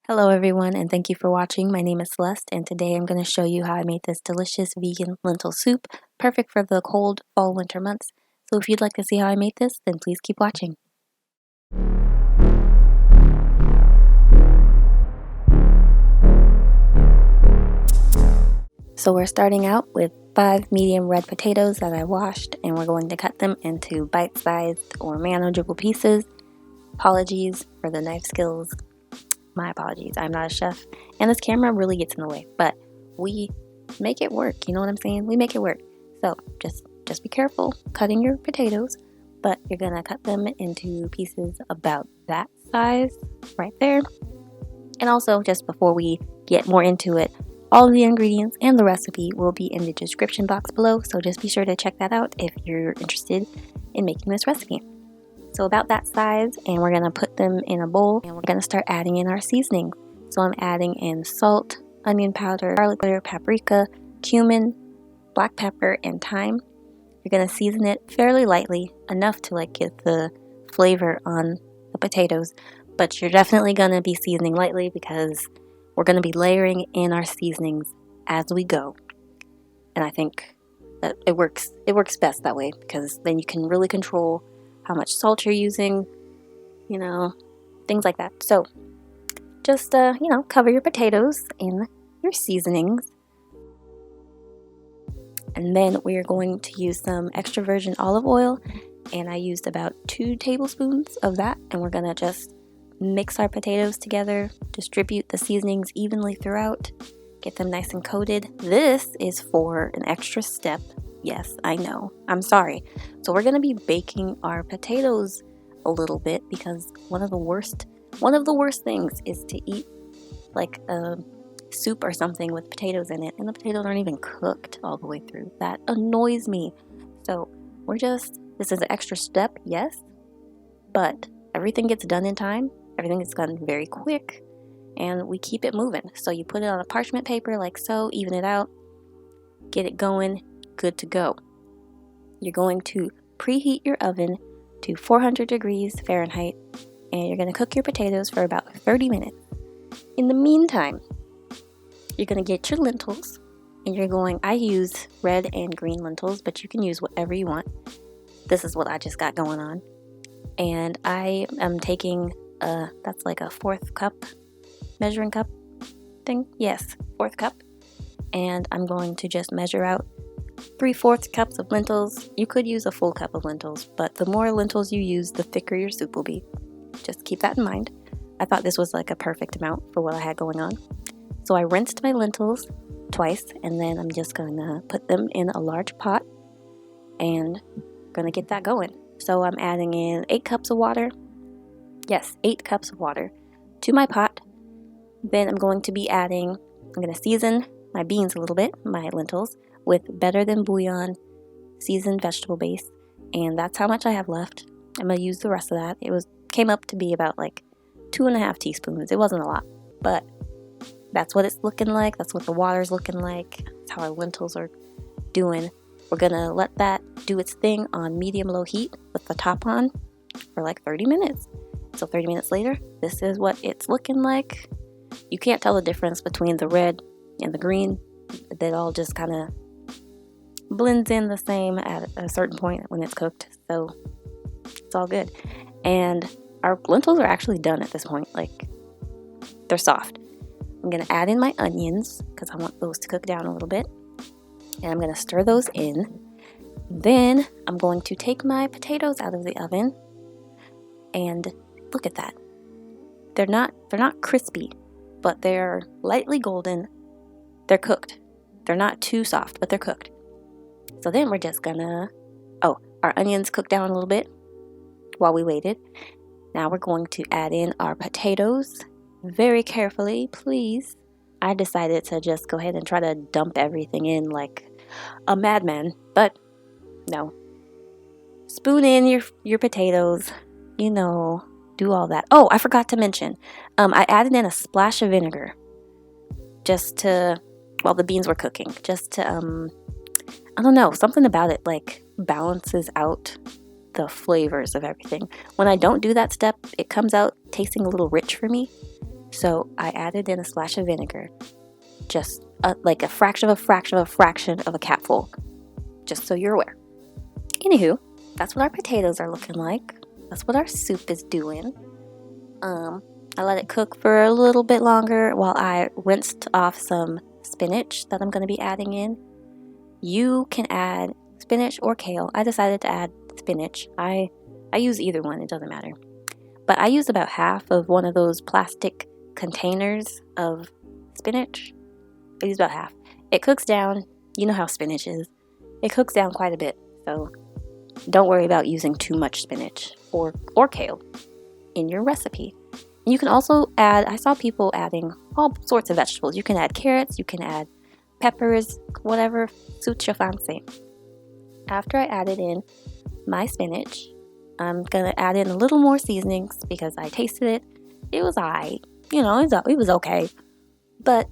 Hello everyone, and thank you for watching. My name is Celeste, and today I'm going to show you how I made this delicious vegan lentil soup, perfect for the cold fall winter months. So if you'd like to see how I made this, then please keep watching. So we're starting out with 5 medium red potatoes that I washed, and we're going to cut them into bite-sized or manageable pieces. Apologies for the knife skills. My apologies, I'm not a chef, and this camera really gets in the way, but we make it work, you know what I'm saying? We make it work. So just be careful cutting your potatoes, but you're gonna cut them into pieces about that size right there. And also, just before we get more into it, all of the ingredients and the recipe will be in the description box below, so just be sure to check that out if you're interested in making this recipe. So about that size, and we're going to put them in a bowl, and we're going to start adding in our seasoning. So I'm adding in salt, onion powder, garlic powder, paprika, cumin, black pepper, and thyme. You're going to season it fairly lightly, enough to get the flavor on the potatoes, but you're definitely going to be seasoning lightly because we're going to be layering in our seasonings as we go. And I think that it works best that way, because then you can really control how much salt you're using, things like that. So just, cover your potatoes in your seasonings. And then we're going to use some extra virgin olive oil, and I used about 2 tablespoons of that, and we're gonna just mix our potatoes together, distribute the seasonings evenly throughout, get them nice and coated. This is for an extra step. Yes, I know. I'm sorry. So we're going to be baking our potatoes a little bit, because one of the worst things is to eat like a soup or something with potatoes in it, and the potatoes aren't even cooked all the way through. That annoys me. So this is an extra step, yes, but everything gets done in time. Everything gets done very quick, and we keep it moving. So you put it on a parchment paper like so, even it out, get it going, good to go. You're going to preheat your oven to 400 degrees Fahrenheit, and you're going to cook your potatoes for about 30 minutes. In the meantime, you're going to get your lentils, and I use red and green lentils, but you can use whatever you want. This is what I just got going on. And I am taking that's like a 4th cup measuring cup thing. Yes, 4th cup. And I'm going to just measure out 3/4 cups of lentils. You could use a full cup of lentils, but the more lentils you use, the thicker your soup will be. Just keep that in mind. I thought this was like a perfect amount for what I had going on. So I rinsed my lentils twice, and then I'm just going to put them in a large pot and going to get that going. So I'm adding in 8 cups of water. Yes, 8 cups of water to my pot. Then I'm going to season my beans a little bit, my lentils, with Better Than Bouillon seasoned vegetable base, and that's how much I have left. I'm going to use the rest of that. It came up to be about 2.5 teaspoons. It wasn't a lot, but that's what it's looking like. That's what the water's looking like. That's how our lentils are doing. We're going to let that do its thing on medium-low heat with the top on for 30 minutes. So 30 minutes later, this is what it's looking like. You can't tell the difference between the red and the green. That all just kind of blends in the same at a certain point when it's cooked. So it's all good. And our lentils are actually done at this point. They're soft. I'm going to add in my onions because I want those to cook down a little bit. And I'm going to stir those in. Then I'm going to take my potatoes out of the oven, and look at that. They're not crispy, but they're lightly golden. They're cooked. They're not too soft, but they're cooked. So then we're just gonna, our onions cooked down a little bit while we waited. Now we're going to add in our potatoes very carefully, please. I decided to just go ahead and try to dump everything in like a madman, but no. Spoon in your potatoes, do all that. Oh, I forgot to mention, I added in a splash of vinegar while the beans were cooking, I don't know, something about it balances out the flavors of everything. When I don't do that step, it comes out tasting a little rich for me. So I added in a splash of vinegar, just like a fraction of a capful, just so you're aware. Anywho, that's what our potatoes are looking like. That's what our soup is doing. I let it cook for a little bit longer while I rinsed off some spinach that I'm going to be adding in. You can add spinach or kale. I decided to add spinach. I use either one, it doesn't matter. But I used about half of one of those plastic containers of spinach. I used about half. It cooks down, you know how spinach is. It cooks down quite a bit, so don't worry about using too much spinach or kale in your recipe. And you can also add, I saw people adding all sorts of vegetables. You can add carrots, you can add peppers, whatever suits your fancy. After I added in my spinach, I'm going to add in a little more seasonings because I tasted it. It was alright. You know, it was okay. But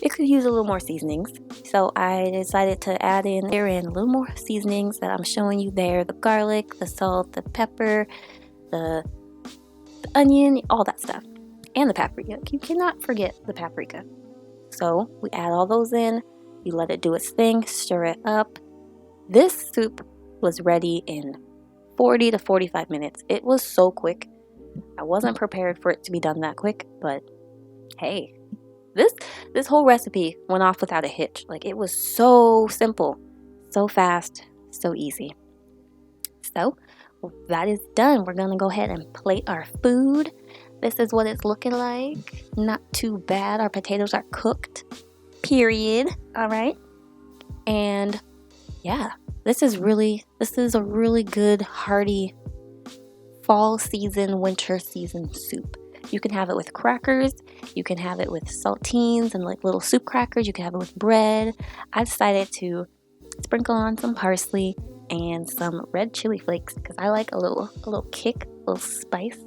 it could use a little more seasonings. So I decided to add in a little more seasonings that I'm showing you there. The garlic, the salt, the pepper, the onion, all that stuff. And the paprika. You cannot forget the paprika. So we add all those in. You let it do its thing. Stir it up. This soup was ready in 40 to 45 minutes. It was so quick. I wasn't prepared for it to be done that quick, but hey, this whole recipe went off without a hitch. Like, it was so simple, so fast, so easy. So that is done. We're gonna go ahead and plate our food. This is what it's looking like. Not too bad. Our potatoes are cooked, period. All right. And yeah, this is a really good, hearty fall season, winter season soup. You can have it with crackers. You can have it with saltines and like little soup crackers. You can have it with bread. I decided to sprinkle on some parsley and some red chili flakes because I like a little kick, a little spice,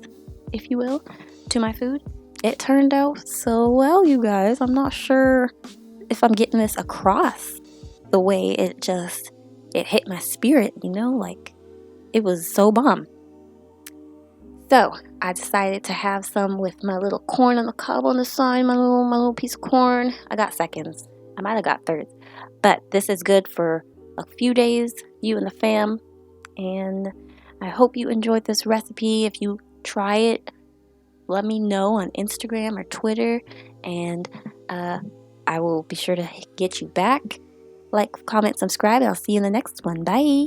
if you will, to my food. It turned out so well, you guys. I'm not sure if I'm getting this across the way it hit my spirit, you know, like it was so bomb. So I decided to have some with my little corn on the cob on the side, my little piece of corn. I got seconds. I might have got thirds. But this is good for a few days, you and the fam. And I hope you enjoyed this recipe. If you try it, let me know on Instagram or Twitter. And I will be sure to get you back. Like, comment, subscribe, and I'll see you in the next one. Bye.